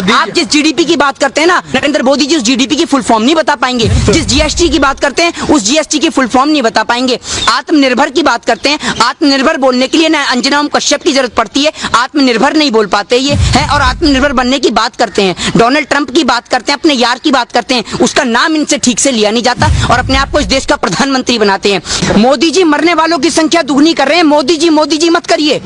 आप जिस जीडीपी की बात करते हैं ना, नरेंद्र मोदी जी उस जीडीपी की फुल फॉर्म नहीं बता पाएंगे। जिस जीएसटी की बात करते हैं उस जीएसटी की फुल फॉर्म नहीं बता पाएंगे। आत्मनिर्भर की बात करते हैं, आत्मनिर्भर बोलने के लिए ना अंजना ओम कश्यप की जरूरत पड़ती है, आत्मनिर्भर नहीं बोल पाते ये है। और आत्मनिर्भर बनने की बात करते हैं, डोनाल्ड ट्रंप की बात करते हैं, अपने यार की बात करते हैं, उसका नाम इनसे ठीक से लिया नहीं जाता और अपने आप को इस देश का प्रधानमंत्री बनाते हैं। मोदी जी मरने वालों की संख्या दुगनी कर रहे हैं। मोदी जी मत करिए।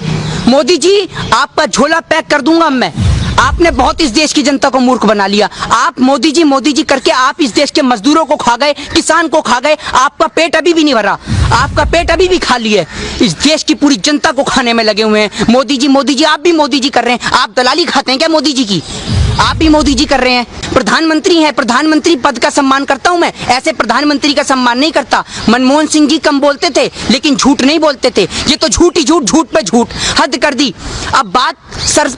मोदी जी आपका झोला पैक कर दूंगा मैं। आपने बहुत इस देश की जनता को मूर्ख बना लिया। आप मोदी जी करके आप इस देश के मजदूरों को खा गए, किसान को खा गए। आपका पेट अभी भी नहीं भरा, आपका पेट अभी भी खाली है। इस देश की पूरी जनता को खाने में लगे हुए हैं। मोदी जी आप भी मोदी जी कर रहे हैं। आप दलाली खाते हैं क्या मोदी जी की? आप भी मोदी जी कर रहे हैं। प्रधानमंत्री हैं, प्रधानमंत्री पद का सम्मान करता हूं मैं, ऐसे प्रधानमंत्री का सम्मान नहीं करता। मनमोहन सिंह जी कम बोलते थे लेकिन झूठ नहीं बोलते थे। ये तो झूठ ही झूठ, झूठ पे झूठ, हद कर दी। अब बात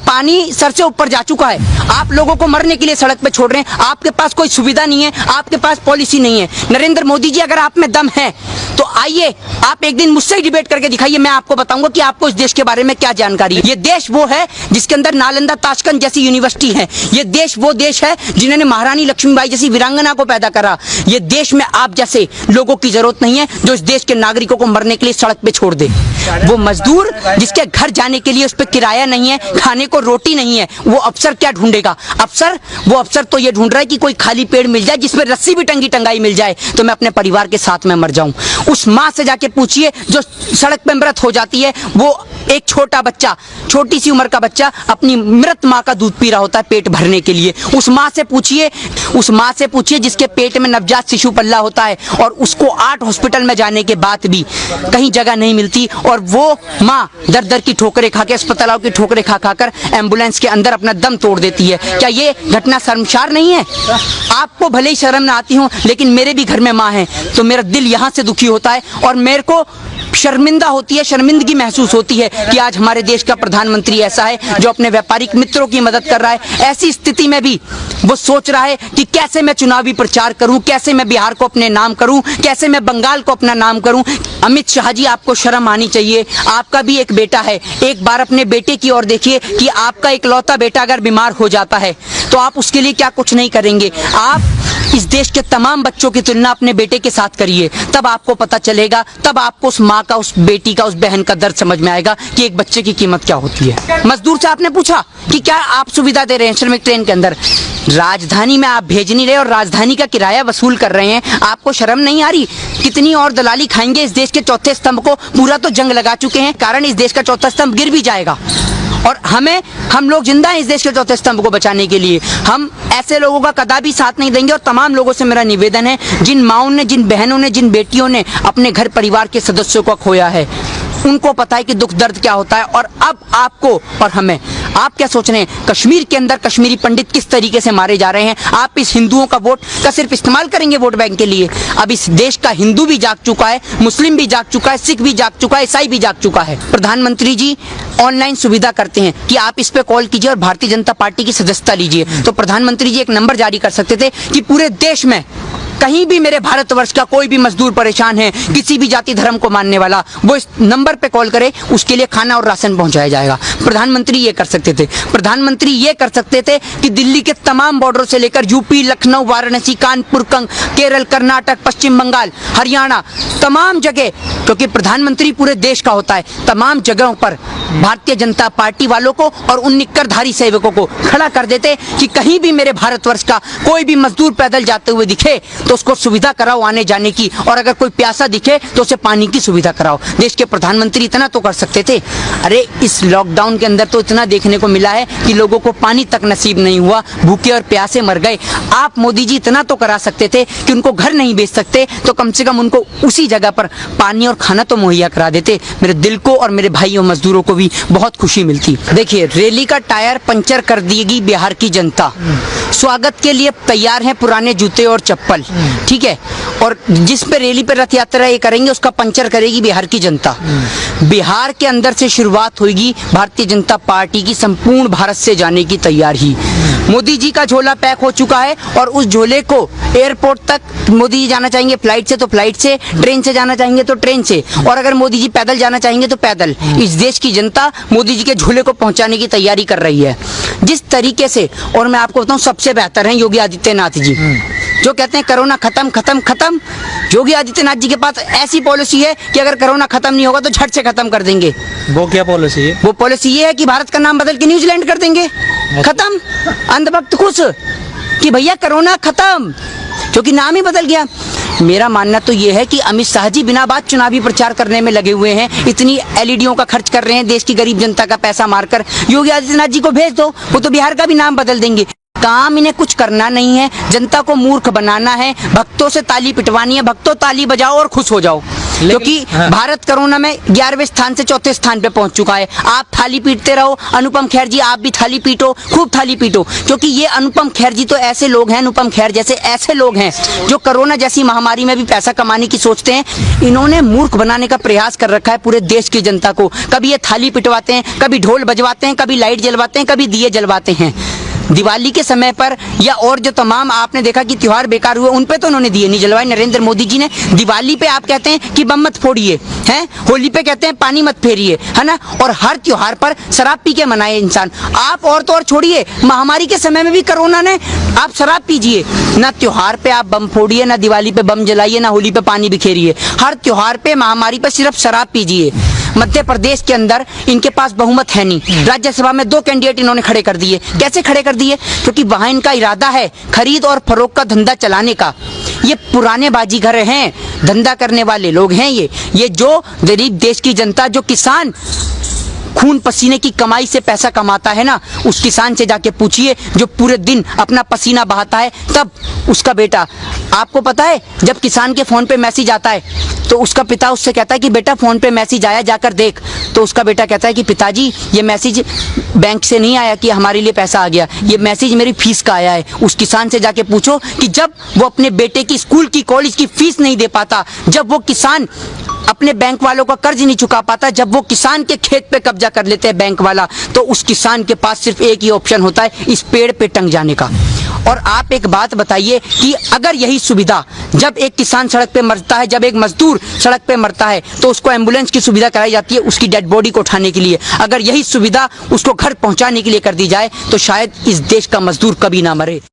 पानी सर से ऊपर जा चुका है। आप लोगों को मरने के लिए सड़क पे छोड़ रहे हैं। आपके पास कोई सुविधा नहीं है, आपके पास पॉलिसी नहीं है। नरेंद्र मोदी जी अगर आप में दम है तो आइए, आप एक दिन मुझसे ही डिबेट करके दिखाइए। मैं आपको बताऊंगा कि आपको इस देश के बारे में क्या जानकारी है। ये देश वो है जिसके अंदर नालंदा, ताशकंद जैसी यूनिवर्सिटी है। ये देश वो देश है जिन्होंने महारानी लक्ष्मीबाई जैसी वीरांगना को पैदा करा। ये देश में आप जैसे लोगों की जरूरत नहीं है जो इस देश के नागरिकों को मरने के लिए सड़क पे छोड़ दे। वो मजदूर जिसके घर जाने के लिए उस पर किराया नहीं है, खाने को रोटी नहीं है, वो अफसर क्या ढूंढेगा? वो अफसर तो ये ढूंढ रहा है कि कोई खाली पेड़ मिल जाए जिसमें रस्सी भी टंगाई मिल जाए तो मैं अपने परिवार के साथ में मर जाऊं। उस माँ से जाके पूछिए जो सड़क पे मृत हो जाती है। वो एक छोटा बच्चा, छोटी सी उम्र का बच्चा अपनी मृत माँ का दूध पी रहा होता है पेट भरने के लिए। उस माँ से पूछिए जिसके पेट में नवजात शिशु पल्ला होता है और उसको 8 हॉस्पिटल में जाने के बाद भी कहीं जगह नहीं मिलती और वो माँ दर की ठोकरें खा के, अस्पतालों की ठोकरें खा कर एम्बुलेंस के अंदर अपना दम तोड़ देती है। क्या ये घटना शर्मसार नहीं है? आपको भले ही शर्म ना आती हो लेकिन मेरे भी घर में माँ है तो मेरा दिल यहाँ से दुखी होता है और मेरे को शर्मिंदा होती है, शर्मिंदगी महसूस होती है कि आज हमारे देश का प्रधानमंत्री ऐसा है जो अपने व्यापारिक मित्रों की मदद कर रहा है। ऐसी स्थिति में भी वो सोच रहा है कि कैसे मैं चुनावी प्रचार करूं, कैसे मैं बिहार को अपने नाम करूं, कैसे मैं बंगाल को अपना नाम करूं। अमित शाह जी, आपको शर्म आनी चाहिए। आपका भी एक बेटा है, एक बार अपने बेटे की ओर देखिए कि आपका इकलौता बेटा अगर बीमार हो जाता है तो आप उसके लिए क्या कुछ नहीं करेंगे। आप इस देश के तमाम बच्चों की तुलना अपने बेटे के साथ करिए, तब आपको पता चलेगा, तब आपको उस माँ का, उस बेटी का, उस बहन का दर्द समझ में आएगा कि एक बच्चे की कीमत क्या होती है। मजदूर से आपने पूछा कि क्या आप सुविधा दे रहे हैं श्रमिक ट्रेन के अंदर? राजधानी में आप भेज नहीं रहे और राजधानी का किराया वसूल कर रहे हैं। आपको शर्म नहीं आ रही? कितनी और दलाली खाएंगे इस देश के चौथे स्तंभ को? पूरा तो जंग लगा चुके हैं, कारण इस देश का चौथा स्तंभ गिर भी जाएगा और हम लोग जिंदा हैं इस देश के चौथे स्तंभ को बचाने के लिए। हम ऐसे लोगों का कदापि साथ नहीं देंगे और तमाम लोगों से मेरा निवेदन है, जिन माओं ने, जिन बहनों ने, जिन बेटियों ने अपने घर परिवार के सदस्यों को खोया है, उनको पता है कि दुख दर्द क्या होता है। और अब आपको और हमें, आप क्या सोच रहे हैं कश्मीर के अंदर कश्मीरी पंडित किस तरीके से मारे जा रहे हैं? आप इस हिंदुओं का वोट का सिर्फ इस्तेमाल करेंगे वोट बैंक के लिए? अब इस देश का हिंदू भी जाग चुका है, मुस्लिम भी जाग चुका है, सिख भी जाग चुका है, ईसाई भी जाग चुका है। प्रधानमंत्री जी ऑनलाइन सुविधा करते हैं कि आप इस पे कॉल कीजिए और भारतीय जनता पार्टी की सदस्यता लीजिए। तो प्रधानमंत्री जी एक नंबर जारी कर सकते थे कि पूरे देश में कहीं भी मेरे भारतवर्ष का कोई भी मजदूर परेशान है, किसी भी जाति धर्म को मानने वाला, वो इस नंबर पे कॉल करे, उसके लिए खाना और राशन पहुंचाया जाएगा। प्रधानमंत्री ये कर सकते थे। प्रधानमंत्री ये कर सकते थे कि दिल्ली के तमाम बॉर्डरों से लेकर यूपी, लखनऊ, वाराणसी, कानपुर, केरल, कर्नाटक, पश्चिम बंगाल, हरियाणा, तमाम जगह, क्योंकि प्रधानमंत्री पूरे देश का होता है, तमाम जगहों पर भारतीय जनता पार्टी वालों को और उन निक्करधारी सेवकों को खड़ा कर देते कि कहीं भी मेरे भारतवर्ष का कोई भी मजदूर पैदल जाते हुए दिखे तो उसको सुविधा कराओ आने जाने की, और अगर कोई प्यासा दिखे तो उसे पानी की सुविधा कराओ। देश के प्रधानमंत्री इतना तो कर सकते थे। अरे इस लॉकडाउन के अंदर तो इतना देखने को मिला है कि लोगों को पानी तक नसीब नहीं हुआ, भूखे और प्यासे मर गए। आप मोदी जी इतना तो करा सकते थे कि उनको घर नहीं बेच सकते तो कम से कम उनको उसी जगह पर पानी और खाना तो मुहैया करा देते। मेरे दिल को और मेरे भाइयों मजदूरों को भी बहुत खुशी मिलती। देखिए, रैली का टायर पंचर कर देगी बिहार की जनता, स्वागत के लिए तैयार हैं पुराने जूते और चप्पल। ठीक है, और जिस पे रैली पे रथ यात्रा ये करेंगे उसका पंचर करेगी बिहार की जनता। बिहार के अंदर से शुरुआत होगी भारतीय जनता पार्टी की संपूर्ण भारत से जाने की तैयारी। मोदी जी का झोला पैक हो चुका है और उस झोले को एयरपोर्ट तक मोदी जी जाना चाहेंगे फ्लाइट से तो फ्लाइट से, ट्रेन से जाना चाहेंगे तो ट्रेन से, और अगर मोदी जी पैदल जाना चाहेंगे तो पैदल। इस देश की जनता मोदी जी के झोले को पहुंचाने की तैयारी कर रही है जिस तरीके से। और मैं आपको बताऊं सबसे बेहतर है योगी आदित्यनाथ जी, जो कहते हैं कोरोना खत्म खत्म खत्म। योगी आदित्यनाथ जी के पास ऐसी पॉलिसी है कि अगर कोरोना खत्म नहीं होगा तो झट से खत्म कर देंगे। वो क्या पॉलिसी है? वो पॉलिसी ये है कि भारत का नाम बदल के न्यूजीलैंड कर देंगे। खत्म, अंधभक्त खुश कि भैया कोरोना खत्म, क्योंकि नाम ही बदल गया। मेरा मानना तो ये है कि अमित शाह जी बिना बात चुनावी प्रचार करने में लगे हुए हैं, इतनी एलईडीओ का खर्च कर रहे हैं देश की गरीब जनता का पैसा मारकर। योगी आदित्यनाथ जी को भेज दो, वो तो बिहार का भी नाम बदल देंगे। काम इन्हें कुछ करना नहीं है, जनता को मूर्ख बनाना है, भक्तों से ताली पिटवानी है। भक्तों ताली बजाओ और खुश हो जाओ, क्योंकि भारत कोरोना में 11वें स्थान से 4थे स्थान पे पहुंच चुका है। आप थाली पीटते रहो, अनुपम खेर जी आप भी थाली पीटो, खूब थाली पीटो, क्योंकि ये अनुपम खेर जी तो ऐसे लोग हैं, अनुपम खेर जैसे ऐसे लोग हैं जो कोरोना जैसी महामारी में भी पैसा कमाने की सोचते हैं। इन्होंने मूर्ख बनाने का प्रयास कर रखा है पूरे देश की जनता को। कभी ये थाली पिटवाते हैं, कभी ढोल बजवाते हैं, कभी लाइट जलवाते हैं, कभी दिए जलवाते हैं। दिवाली के समय पर या और जो तमाम आपने देखा कि त्योहार बेकार हुए उन पे तो उन्होंने दिए नहीं जलवाए नरेंद्र मोदी जी ने। दिवाली पे आप कहते हैं कि बम मत फोड़िए, हैं, होली पे कहते हैं पानी मत फेरिए, है ना, और हर त्योहार पर शराब पी के मनाए इंसान। आप और तो और छोड़िए, महामारी के समय में भी कोरोना ने, आप शराब पीजिए, ना त्योहार पे आप बम फोड़िए, ना दिवाली पे बम जलाइए, ना होली पे पानी बिखेरिए। हर त्योहार पे महामारी पे सिर्फ शराब पीजिए। मध्य प्रदेश के अंदर इनके पास बहुमत है नहीं, राज्यसभा में 2 कैंडिडेट इन्होंने खड़े कर दिए। कैसे खड़े कर दिए? क्योंकि वहां इनका इरादा है खरीद और फरोख्त का धंधा चलाने का। ये पुराने बाजीगर हैं, धंधा करने वाले लोग हैं। ये जो गरीब देश की जनता, जो किसान खून पसीने की कमाई से पैसा कमाता है ना, उस किसान से जाके पूछिए जो पूरे दिन अपना पसीना बहाता है, तब उसका बेटा, आपको पता है जब किसान के फोन पे मैसेज आता है तो उसका पिता उससे कहता है कि बेटा फोन पे मैसेज आया, जाकर देख। तो उसका बेटा कहता है कि पिताजी ये मैसेज बैंक से नहीं आया कि हमारे लिए पैसा आ गया, ये मैसेज मेरी फीस का आया है। उस किसान से जाके पूछो कि जब वो अपने बेटे की स्कूल की कॉलेज की फीस नहीं दे पाता, जब वो किसान अपने बैंक वालों का कर्ज नहीं चुका पाता, जब वो किसान के खेत पे कब्जा कर लेते हैं बैंक वाला, तो उस किसान के पास सिर्फ एक ही ऑप्शन होता है, इस पेड़ पे टंग जाने का। और आप एक बात बताइए कि अगर यही सुविधा, जब एक किसान सड़क पे मरता है, जब एक मजदूर सड़क पे मरता है तो उसको एम्बुलेंस की सुविधा कराई जाती है उसकी डेड बॉडी को उठाने के लिए, अगर यही सुविधा उसको घर पहुंचाने के लिए कर दी जाए तो शायद इस देश का मजदूर कभी ना मरे।